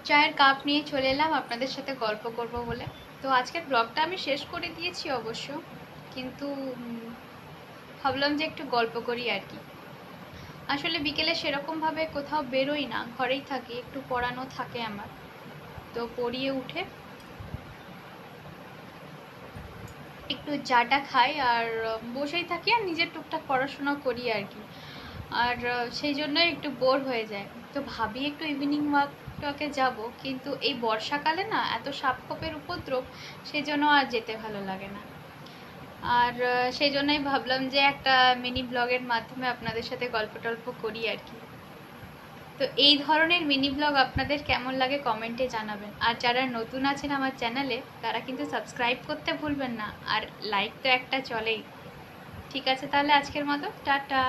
চায়ের কাপ নিয়ে চলে এলাম আপনাদের সাথে গল্প করব বলে। তো আজকের ব্লগটা আমি শেষ করে দিয়েছি অবশ্য, কিন্তু ভাবলাম যে একটু গল্প করি আর কি। আসলে বিকেলে সেরকমভাবে কোথাও বেরোই না, ঘরেই থাকি, একটু পড়ানো থাকে আমার। তো পড়িয়ে উঠে একটু চাটা খাই আর বসেই থাকি আর নিজের টুকটাক পড়াশোনা করি আর কি। আর সেই জন্যই একটু বোর হয়ে যায়, তো ভাবি একটু ইভিনিং ওয়াকটাকে যাব, কিন্তু এই বর্ষাকালে না এত সাপখোপের উপদ্রব, সেই জন্য আর যেতে ভালো লাগে না। আর সেই জন্যই ভাবলাম যে একটা মিনি ব্লগের মাধ্যমে আপনাদের সাথে গল্প টল্প করি আর কি। তো এই ধরনের মিনি ব্লগ আপনাদের কেমন লাগে কমেন্টে জানাবেন, আর যারা নতুন আছেন আমার চ্যানেলে তারা কিন্তু সাবস্ক্রাইব করতে ভুলবেন না, আর লাইক তো একটা চলেই। ঠিক আছে, তাহলে আজকের মতো টাটা।